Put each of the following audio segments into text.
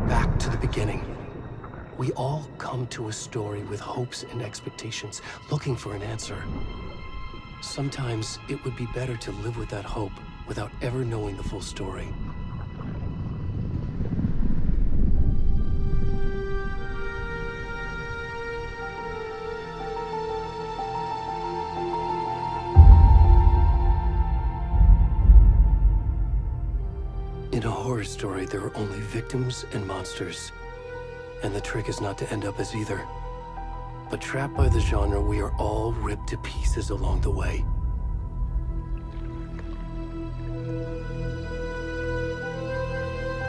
Back to the beginning. We all come to a story with hopes and expectations, looking for an answer. Sometimes it would be better to live with that hope without ever knowing the full story. In a horror story, there are only victims and monsters. And the trick is not to end up as either. But trapped by the genre, we are all ripped to pieces along the way.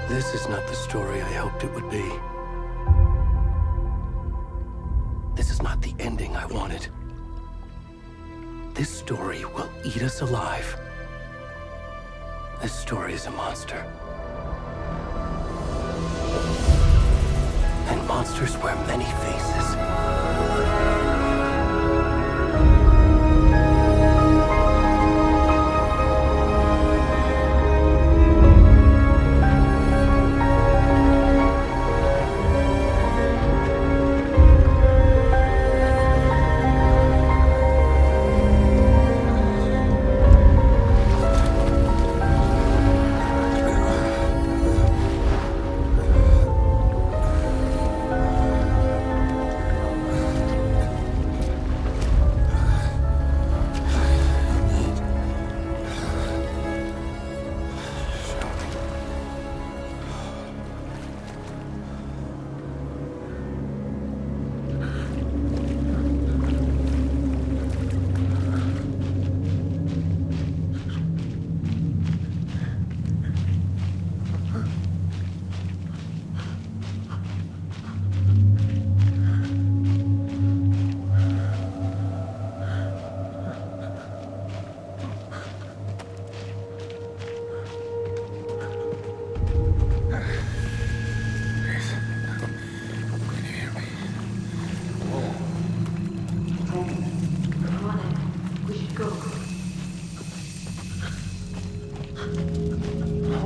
This is not the story I hoped it would be. This is not the ending I wanted. This story will eat us alive. This story is a monster. And monsters wear many faces.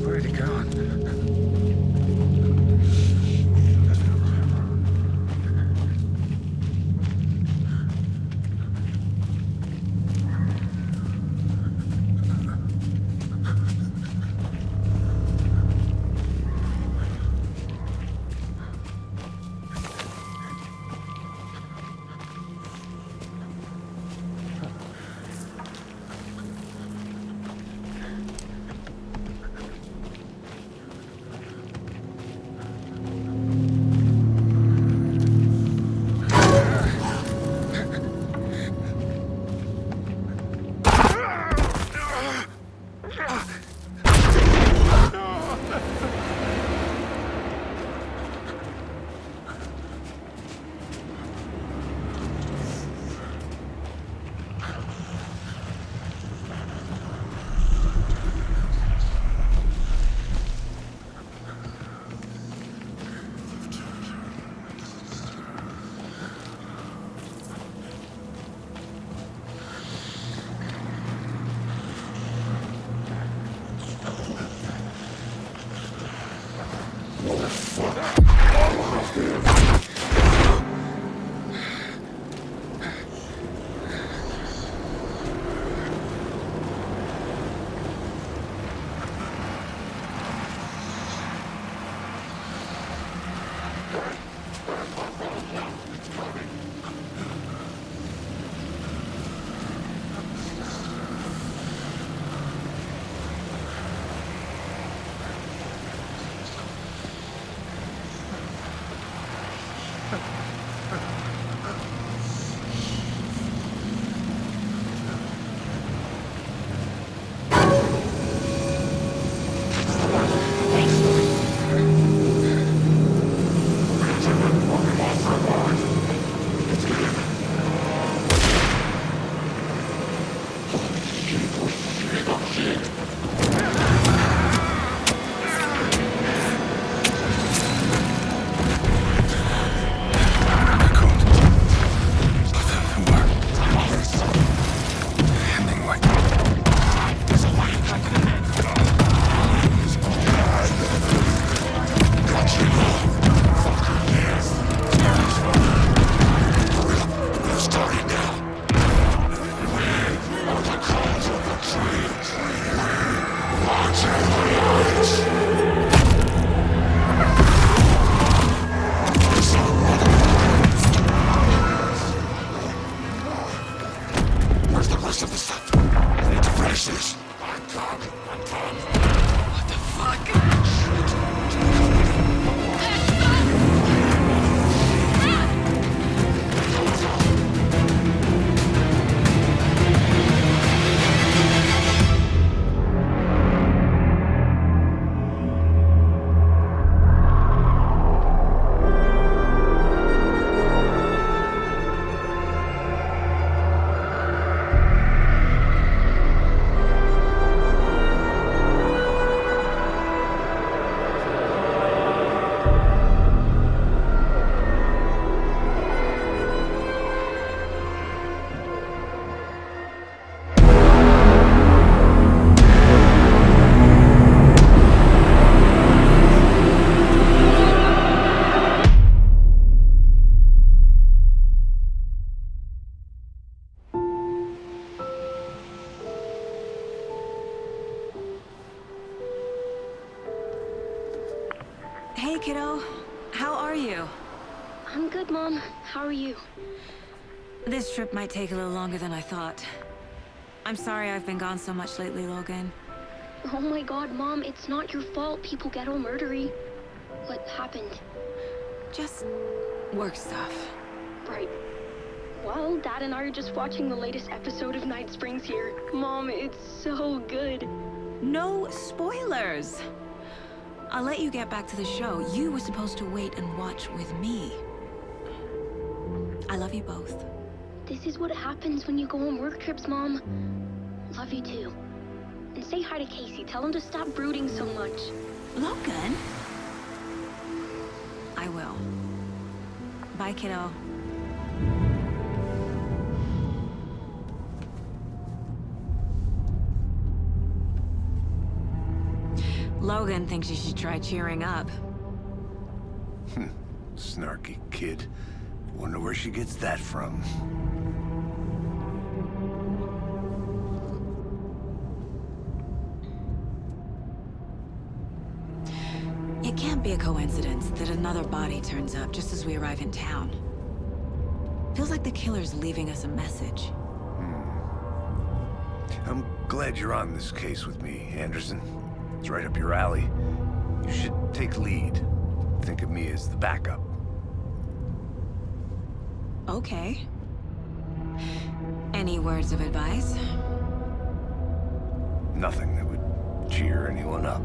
Where'd he gone? you? I'm good, Mom. How are you? This trip might take a little longer than I thought. I'm sorry I've been gone so much lately, Logan. Oh my god, Mom, it's not your fault people get all murdery. What happened? Just work stuff. Right. Well, Dad and I are just watching the latest episode of Night Springs here. Mom, it's so good. No spoilers! I'll let you get back to the show. You were supposed to wait and watch with me. I love you both. This is what happens when you go on work trips, Mom. Love you too. And say hi to Casey. Tell him to stop brooding so much. Logan? I will. Bye, kiddo. Logan thinks you should try cheering up. Snarky kid. Wonder where she gets that from. It can't be a coincidence that another body turns up just as we arrive in town. Feels like the killer's leaving us a message. I'm glad you're on this case with me, Anderson. It's right up your alley. You should take lead. Think of me as the backup. Okay. Any words of advice? Nothing that would cheer anyone up.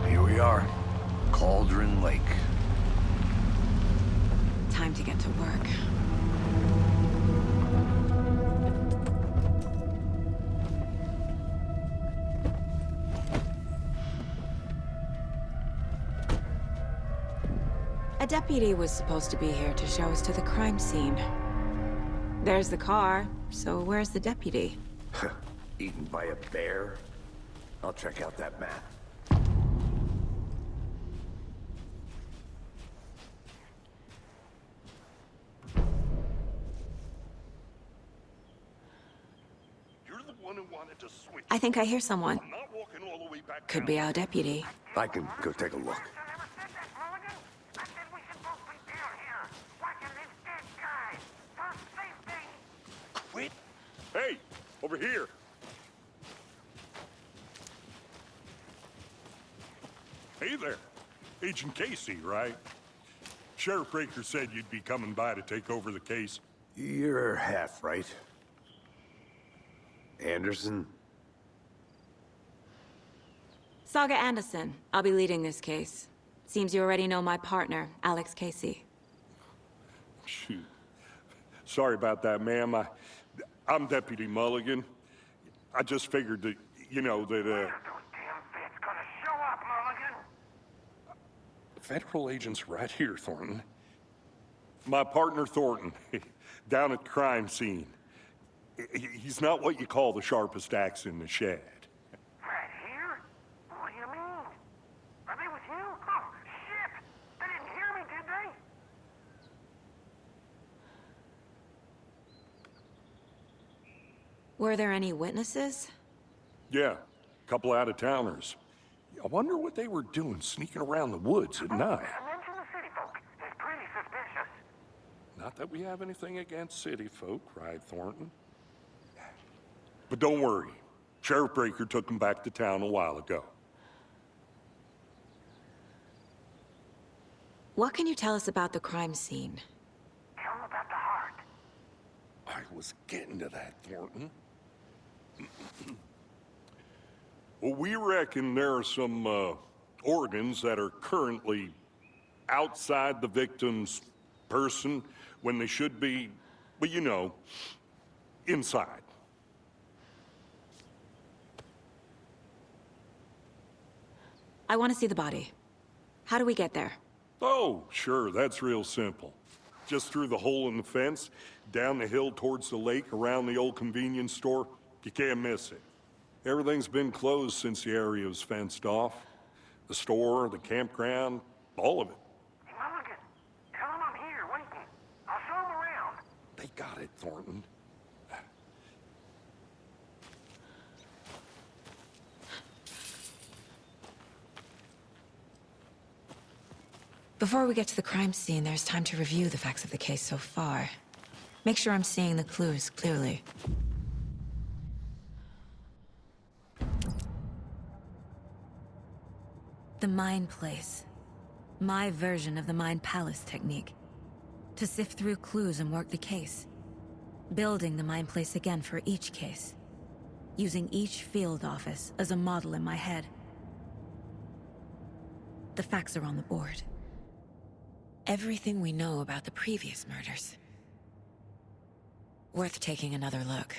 Here we are. Cauldron Lake. Time to get to work. A deputy was supposed to be here to show us to the crime scene. There's the car, so where's the deputy? Eaten by a bear? I'll check out that map. You're the one who wanted to switch. I think I hear someone. I'm not walking all the way back Could down. be our deputy. I can go take a look. Quit. Hey, over here. Hey there. Agent Casey, right? Sheriff Breaker said you'd be coming by to take over the case. You're half right. Anderson? Saga Anderson. I'll be leading this case. Seems you already know my partner, Alex Casey. Shoot. Sorry about that, ma'am. I'm Deputy Mulligan. I just figured that, you know, that, Federal agents right here, Thornton. My partner, Thornton, down at the crime scene. He's not what you call the sharpest axe in the shed. Right here? What do you mean? Are they with you? Oh, shit! They didn't hear me, did they? Were there any witnesses? Yeah, a couple out-of-towners. I wonder what they were doing sneaking around the woods at night. Mention the city folk. It's pretty suspicious. Not that we have anything against city folk, right, Thornton? But don't worry. Sheriff Breaker took them back to town a while ago. What can you tell us about the crime scene? Tell them about the heart. I was getting to that, Thornton. Well, we reckon there are some organs that are currently outside the victim's person when they should be, well, you know, inside. I want to see the body. How do we get there? Oh, sure, that's real simple. Just through the hole in the fence, down the hill towards the lake, around the old convenience store. You can't miss it. Everything's been closed since the area was fenced off. The store, the campground, all of it. Hey, Mulligan, tell them I'm here, waiting. I'll show them around. They got it, Thornton. Before we get to the crime scene, there's time to review the facts of the case so far. Make sure I'm seeing the clues clearly. The Mind Place. My version of the Mind Palace technique. To sift through clues and work the case. Building the Mind Place again for each case. Using each field office as a model in my head. The facts are on the board. Everything we know about the previous murders. Worth taking another look.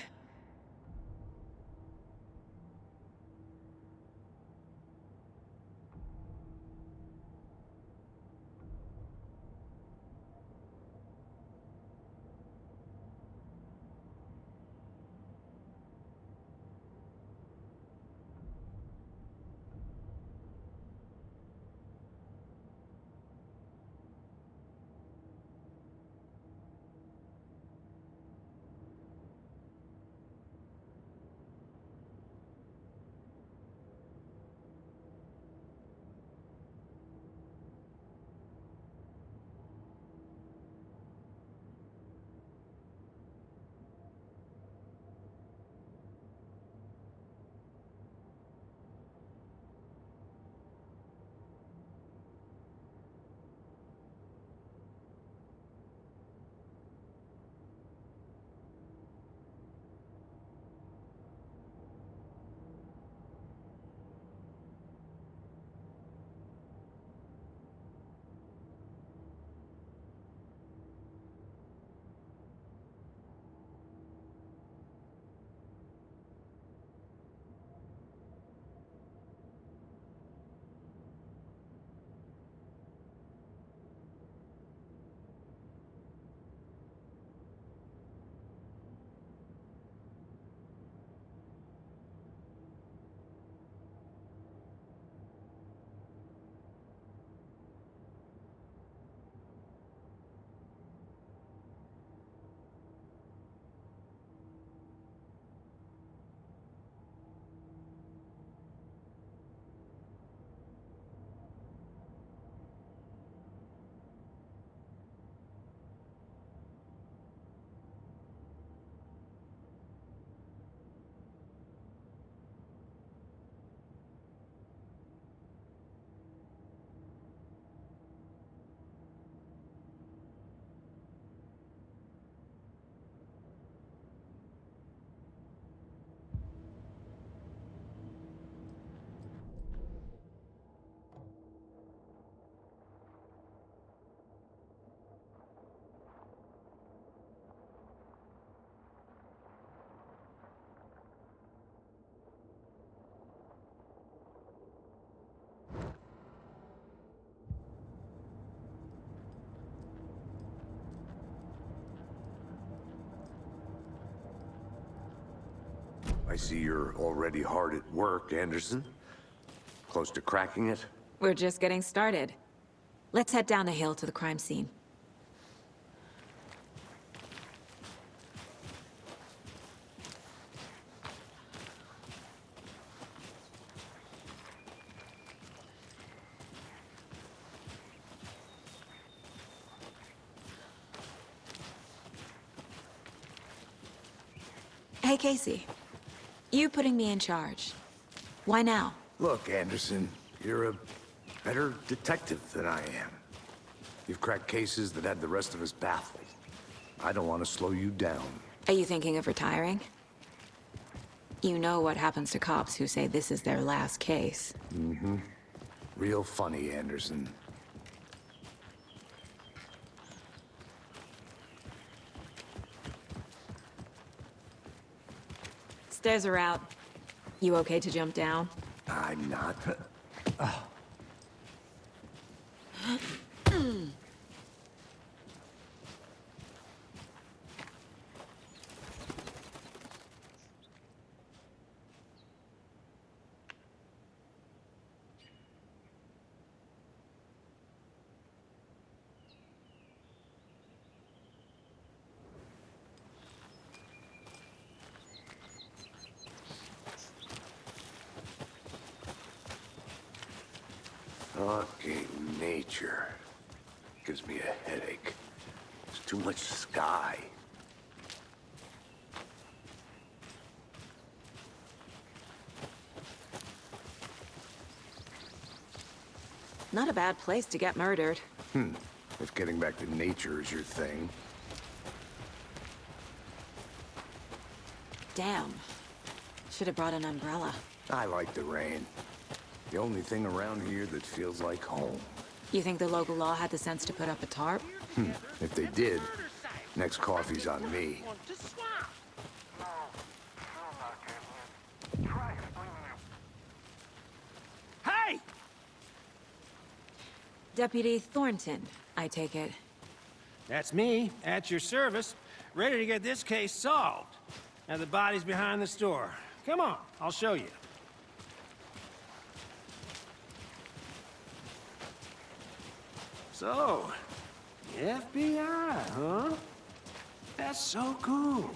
I see you're already hard at work, Anderson. Close to cracking it? We're just getting started. Let's head down the hill to the crime scene. Hey, Casey. You putting me in charge. Why now? Look, Anderson, you're a better detective than I am. You've cracked cases that had the rest of us baffled. I don't want to slow you down. Are you thinking of retiring? You know what happens to cops who say this is their last case. Mm-hmm. Real funny, Anderson. Stairs are out. You okay to jump down? I'm not. Fucking nature. gives me a headache. There's too much sky. Not a bad place to get murdered. If getting back to nature is your thing. Damn. Should have brought an umbrella. I like the rain. The only thing around here that feels like home. You think the local law had the sense to put up a tarp? If they did, next coffee's on me. No, still not getting it. Try explaining it. Hey! Deputy Thornton, I take it. That's me, at your service, ready to get this case solved. Now the body's behind the store. Come on, I'll show you. So, the FBI, huh? That's so cool.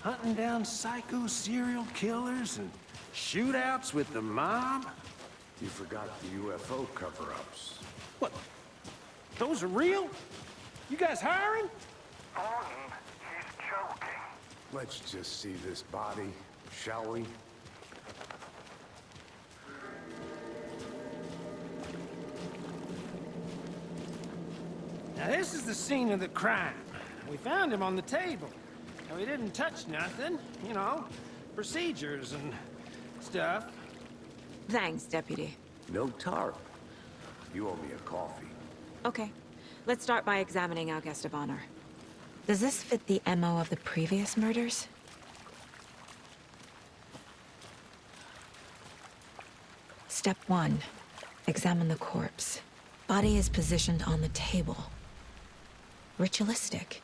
Hunting down psycho serial killers and shootouts with the mob. You forgot the UFO cover-ups. What? Those are real? You guys hiring? Thornton, he's joking. Let's just see this body, shall we? Now this is the scene of the crime. We found him on the table. Now, he didn't touch nothing, you know, procedures and stuff. Thanks, Deputy. No tarp. You owe me a coffee. Okay, let's start by examining our guest of honor. Does this fit the MO of the previous murders? Step 1. Examine the corpse. Body is positioned on the table. Ritualistic.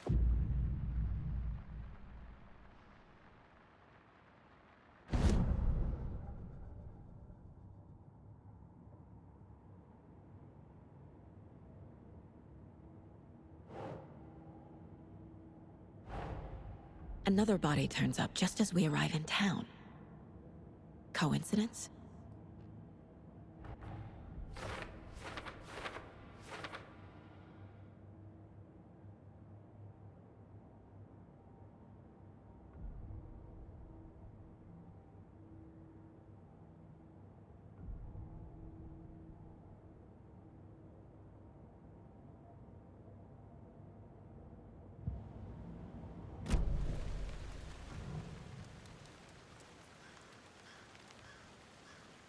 Another body turns up just as we arrive in town. Coincidence?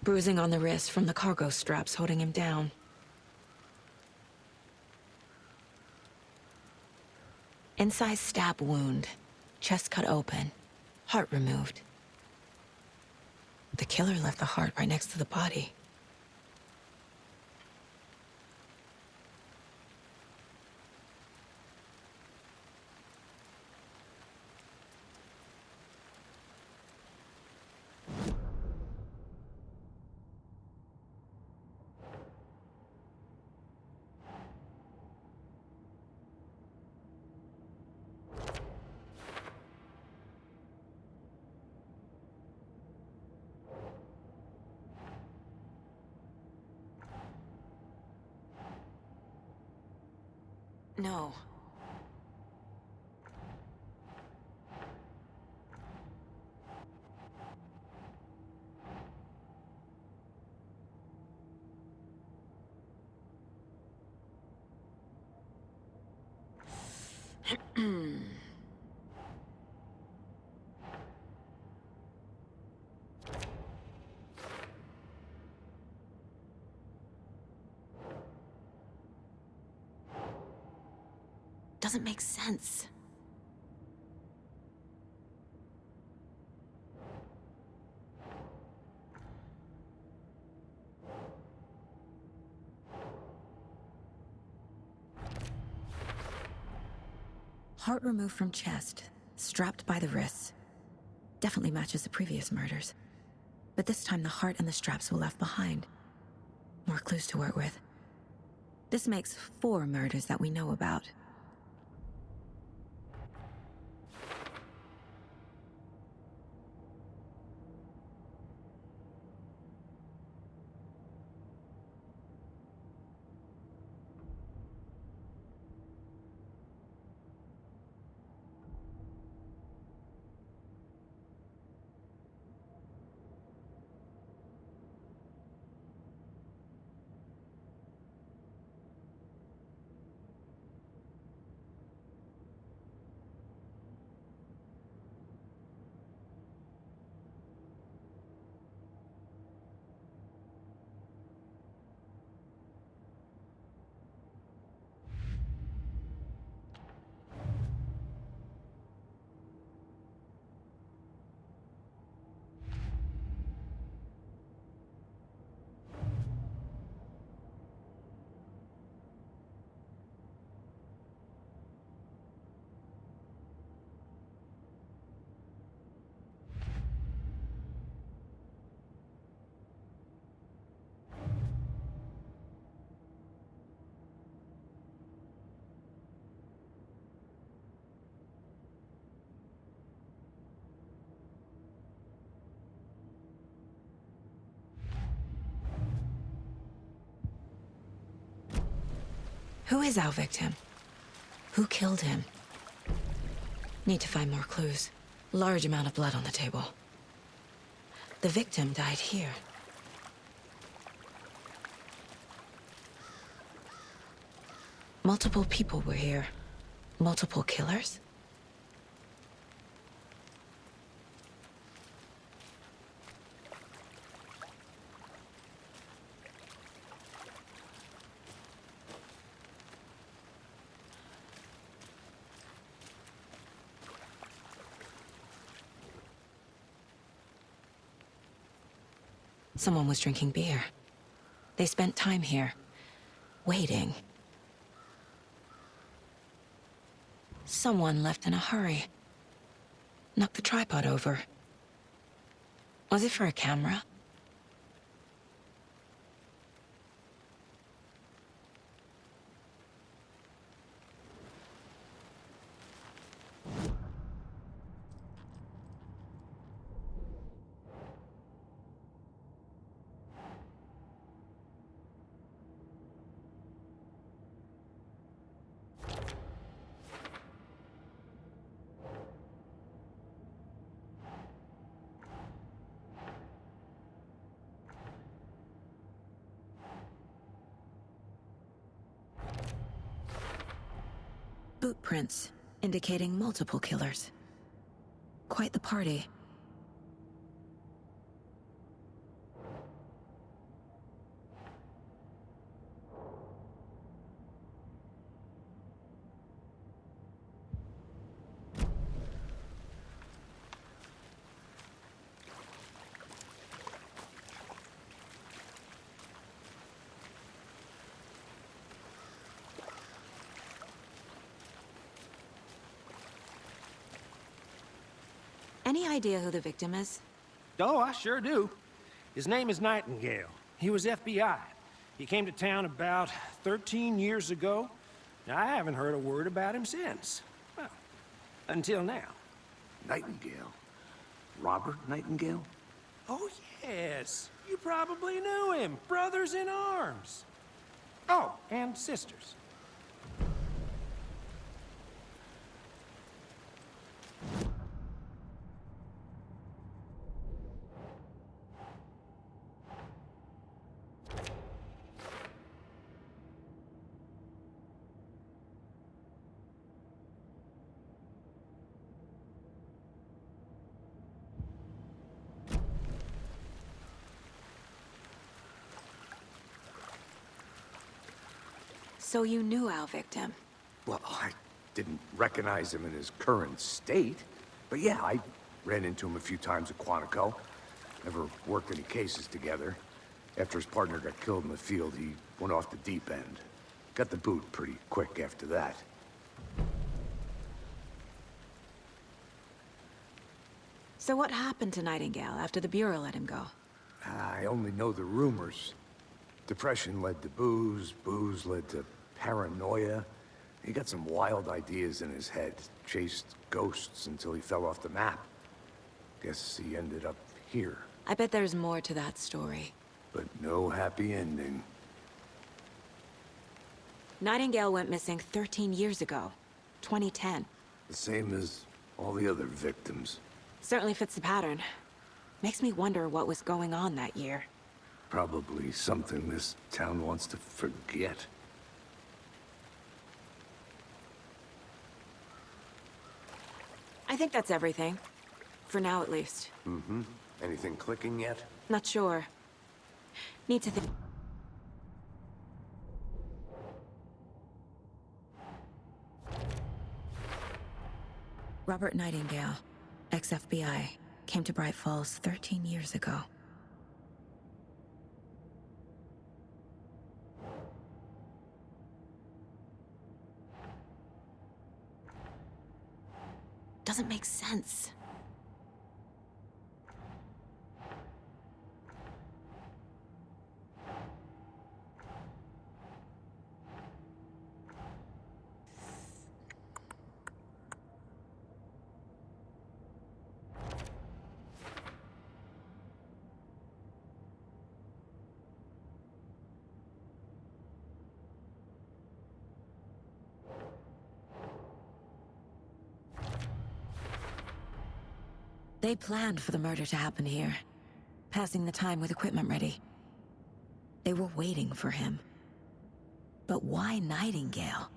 Bruising on the wrist from the cargo straps holding him down. Incised stab wound. Chest cut open. Heart removed. The killer left the heart right next to the body. No. Doesn't make sense. Heart removed from chest, strapped by the wrists. Definitely matches the previous murders. But this time the heart and the straps were left behind. More clues to work with. This makes 4 murders that we know about. Who is our victim? Who killed him? Need to find more clues. Large amount of blood on the table. The victim died here. Multiple people were here. Multiple killers? Someone was drinking beer. They spent time here, waiting. Someone left in a hurry. Knocked the tripod over. Was it for a camera? Boot prints, indicating multiple killers. Quite the party. Any idea who the victim is? Oh, I sure do. His name is Nightingale. He was FBI. He came to town about 13 years ago. Now, I haven't heard a word about him since. Well, until now. Nightingale? Robert Nightingale? Oh, yes. You probably knew him. Brothers in arms. Oh, and sisters. So you knew our victim? Well, I didn't recognize him in his current state. But yeah, I ran into him a few times at Quantico. Never worked any cases together. After his partner got killed in the field, he went off the deep end. Got the boot pretty quick after that. So what happened to Nightingale after the Bureau let him go? I only know the rumors. Depression led to booze, booze led to paranoia. He got some wild ideas in his head, chased ghosts until he fell off the map. Guess he ended up here, I bet there's more to that story. but no happy ending. Nightingale went missing 13 years ago. 2010. The same as all the other victims. Certainly fits the pattern. Makes me wonder what was going on that year. Probably something this town wants to forget. I think that's everything. For now, at least. Mm-hmm. Anything clicking yet? Not sure. Need to think. Robert Nightingale, ex-FBI, came to Bright Falls 13 years ago. Doesn't make sense. They planned for the murder to happen here, passing the time with equipment ready. They were waiting for him. But why Nightingale?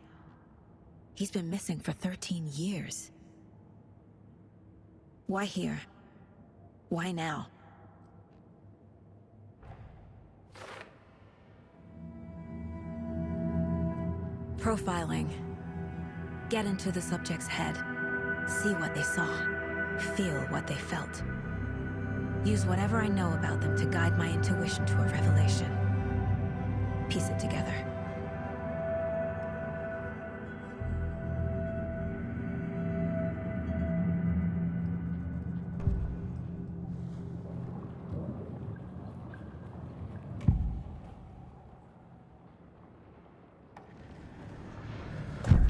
He's been missing for 13 years. Why here? Why now? Profiling. Get into the subject's head. See what they saw. Feel what they felt. Use whatever I know about them to guide my intuition to a revelation. Piece it together.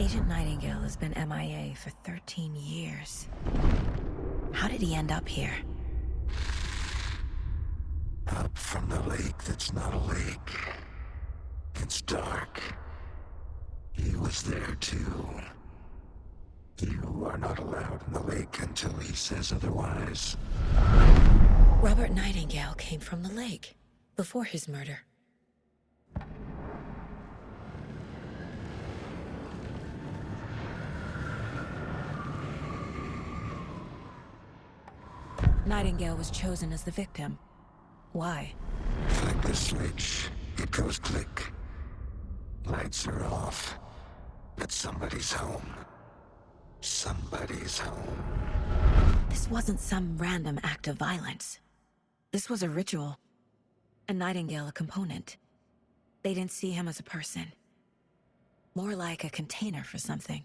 Agent Nightingale has been MIA for 13 years. How did he end up here? Up from the lake that's not a lake. It's dark. He was there too. You are not allowed in the lake until he says otherwise. Robert Nightingale came from the lake, before his murder. Nightingale was chosen as the victim. Why? Flick the switch. It goes click. Lights are off. But somebody's home. Somebody's home. This wasn't some random act of violence. This was a ritual. And Nightingale a component. They didn't see him as a person. More like a container for something.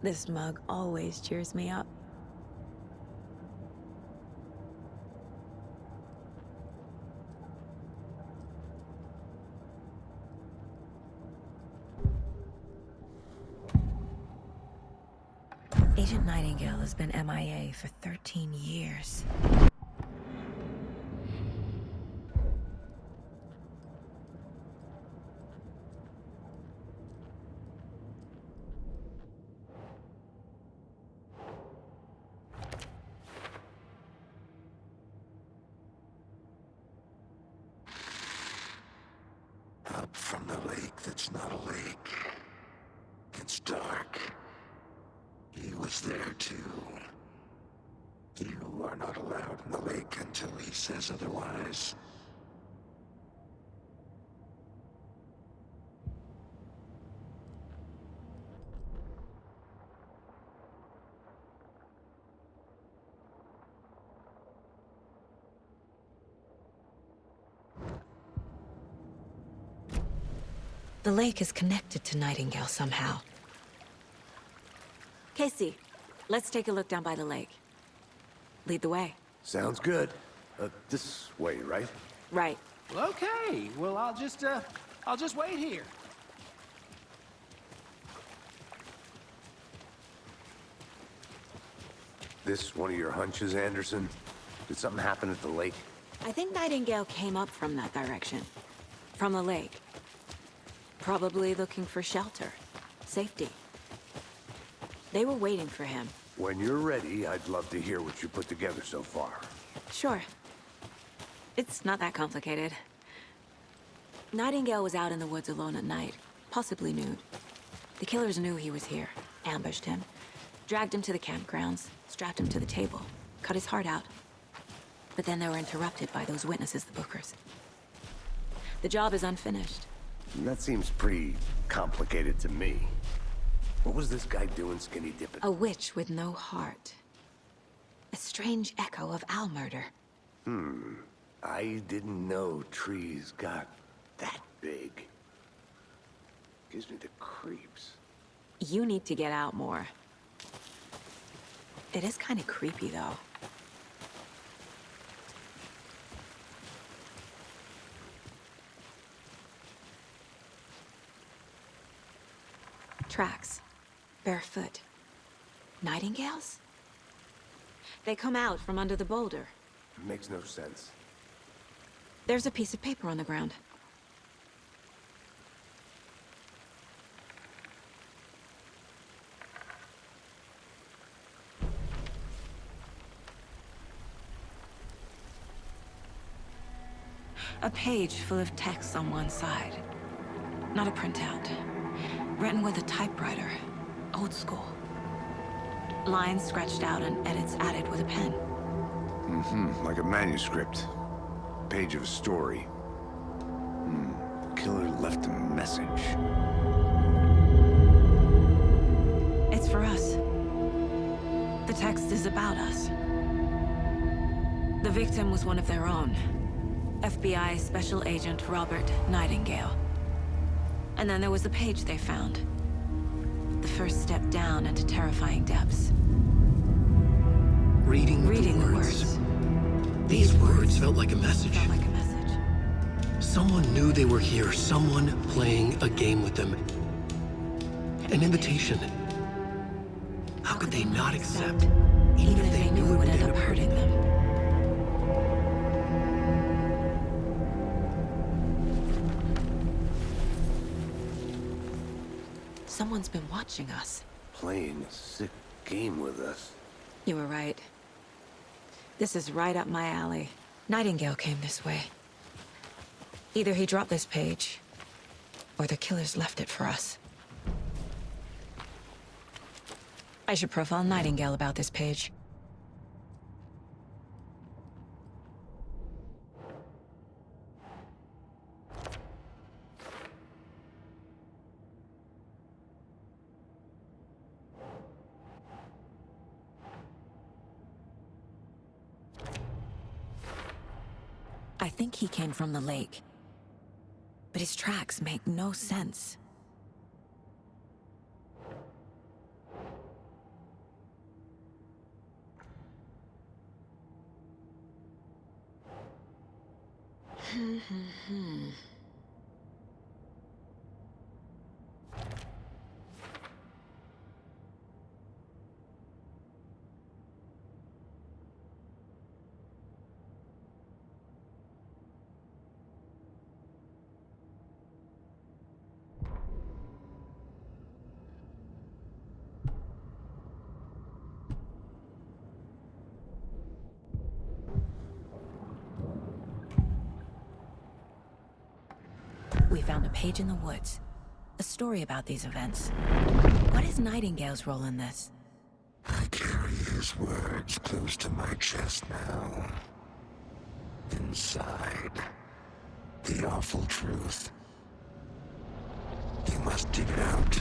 This mug always cheers me up. Agent Nightingale has been MIA for 13 years. Up from the lake that's not a lake. It's dark. He was there too. You are not allowed in the lake until he says otherwise. The lake is connected to Nightingale somehow. Casey, let's take a look down by the lake. Lead the way. Sounds good. This way, right? Right. Well, okay. Well, I'll just wait here. This one of your hunches, Anderson? Did something happen at the lake? I think Nightingale came up from that direction. From the lake. Probably looking for shelter. Safety. They were waiting for him. When you're ready, I'd love to hear what you put together so far. Sure. It's not that complicated. Nightingale was out in the woods alone at night, possibly nude. The killers knew he was here, ambushed him, dragged him to the campgrounds, strapped him to the table, cut his heart out. But then they were interrupted by those witnesses, the Bookers. The job is unfinished. That seems pretty complicated to me. What was this guy doing skinny dipping? A witch with no heart. A strange echo of Al murder. I didn't know trees got that big. Gives me the creeps. You need to get out more. It is kind of creepy, though. Tracks. Barefoot. Nightingales? They come out from under the boulder. Makes no sense. There's a piece of paper on the ground. A page full of text on one side. Not a printout. Written with a typewriter. Old school. Lines scratched out and edits added with a pen. Like a manuscript. Page of a story. The killer left a message. It's for us. The text is about us. The victim was one of their own. FBI Special Agent Robert Nightingale. And then there was the page they found. The first step down into terrifying depths. Reading the words. These words felt like a message. Felt like a message. Someone knew they were here, someone playing a game with them. An invitation. How could they not accept, even if they knew it would end up hurting them? Someone's been watching us. Playing a sick game with us. You were right. This is right up my alley. Nightingale came this way. Either he dropped this page, or the killers left it for us. I should profile Nightingale about this page. I think he came from the lake. But his tracks make no sense. We found a page in the woods. A story about these events. What is Nightingale's role in this? I carry his words close to my chest now. Inside, the awful truth. You must dig it out.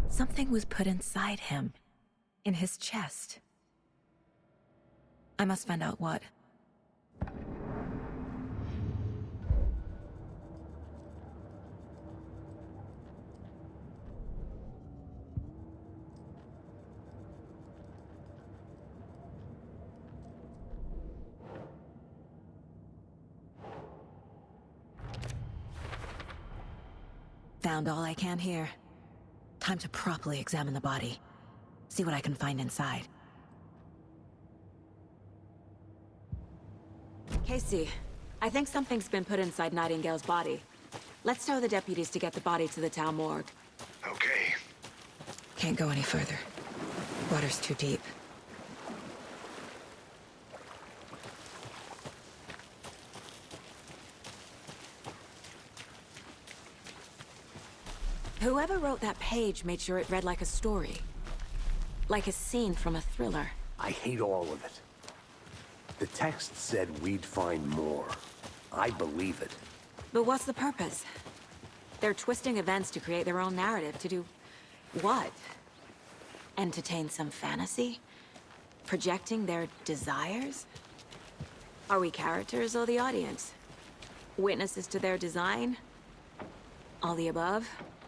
Something was put inside him. In his chest. I must find out what. Found all I can here. Time to properly examine the body. See what I can find inside. Casey, I think something's been put inside Nightingale's body. Let's tell the deputies to get the body to the town morgue. Okay. Can't go any further. Water's too deep. Whoever wrote that page made sure it read like a story. Like a scene from a thriller. I hate all of it. The text said we'd find more. I believe it. But what's the purpose? They're twisting events to create their own narrative. To do what? Entertain some fantasy? Projecting their desires? Are we characters or the audience? Witnesses to their design? All the above?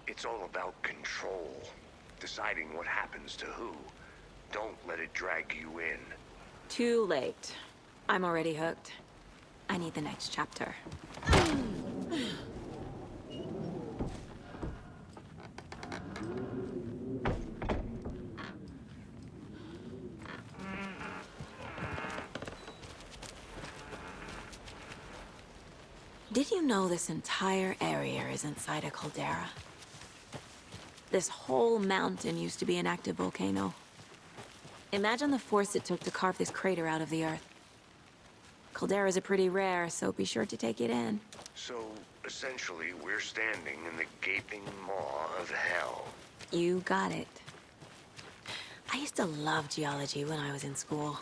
It's all about control. Deciding what happens to who. Don't let it drag you in. Too late. I'm already hooked. I need the next chapter. Did you know this entire area is inside a caldera? This whole mountain used to be an active volcano. Imagine the force it took to carve this crater out of the earth. Calderas are pretty rare, so be sure to take it in. So, essentially, we're standing in the gaping maw of hell. You got it. I used to love geology when I was in school.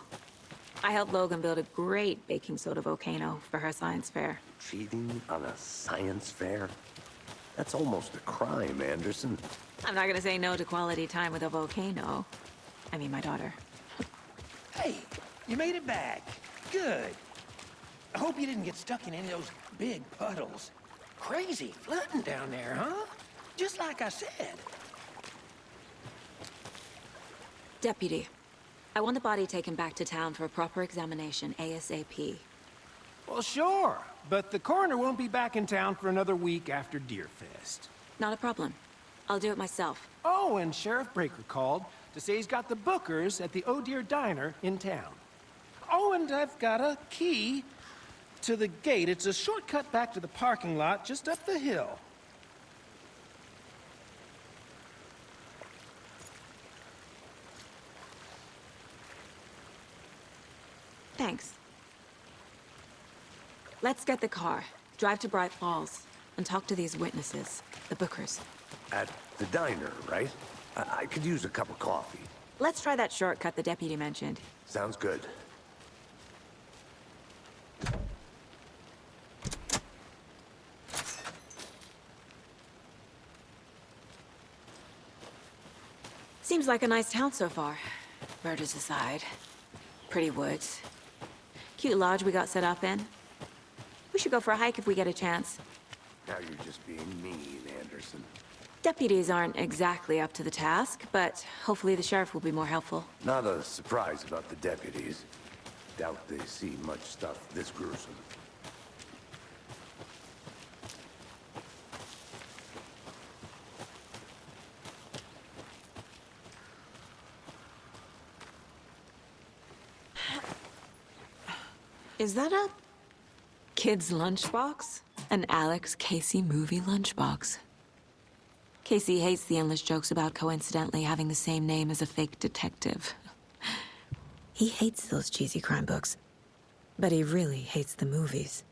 I helped Logan build a great baking soda volcano for her science fair. Cheating on a science fair? That's almost a crime, Anderson. I'm not gonna say no to quality time with a volcano. I mean, my daughter. Hey, you made it back. Good. I hope you didn't get stuck in any of those big puddles. Crazy flooding down there, huh? Just like I said. Deputy, I want the body taken back to town for a proper examination, ASAP. Well, sure, but the coroner won't be back in town for another week after Deerfest. Not a problem. I'll do it myself. Oh, and Sheriff Breaker called to say he's got the Bookers at the Oh Deer Diner in town. Oh, and I've got a key to the gate. It's a shortcut back to the parking lot just up the hill. Thanks. Let's get the car, drive to Bright Falls, and talk to these witnesses, the Bookers. At the diner, right? I could use a cup of coffee. Let's try that shortcut the deputy mentioned. Sounds good. Seems like a nice town so far. Murders aside. Pretty woods. Cute lodge we got set up in. We should go for a hike if we get a chance. Now you're just being mean, Anderson. Deputies aren't exactly up to the task, but hopefully the sheriff will be more helpful. Not a surprise about the deputies. Doubt they see much stuff this gruesome. Is that a kid's lunchbox? An Alex Casey movie lunchbox. Casey hates the endless jokes about coincidentally having the same name as a fake detective. He hates those cheesy crime books, but he really hates the movies.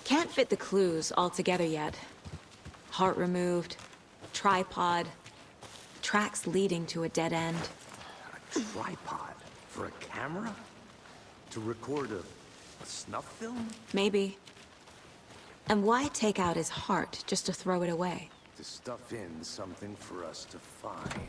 Can't fit the clues all together yet. Heart removed, tripod, tracks leading to a dead end. A tripod? For a camera? To record a snuff film? Maybe. And why take out his heart just to throw it away? To stuff in something for us to find.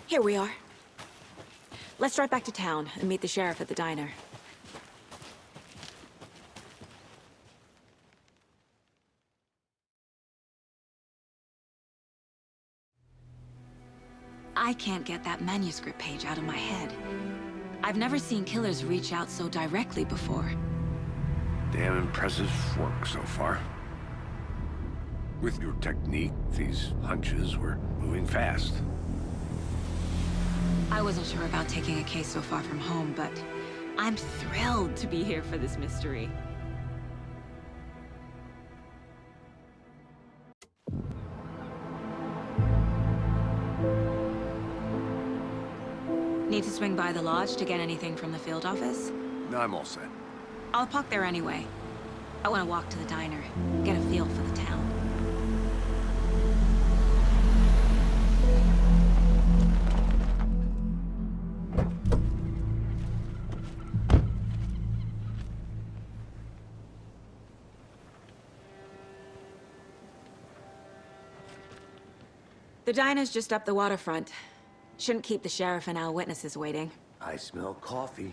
Here we are. Let's drive back to town and meet the sheriff at the diner. I can't get that manuscript page out of my head. I've never seen killers reach out so directly before. Damn impressive work so far. With your technique, these hunches were moving fast. I wasn't sure about taking a case so far from home, but I'm thrilled to be here for this mystery. Need to swing by the lodge to get anything from the field office? No, I'm all set. I'll park there anyway. I want to walk to the diner, get a feel for the town. The diner's just up the waterfront. Shouldn't keep the sheriff and our witnesses waiting. I smell coffee.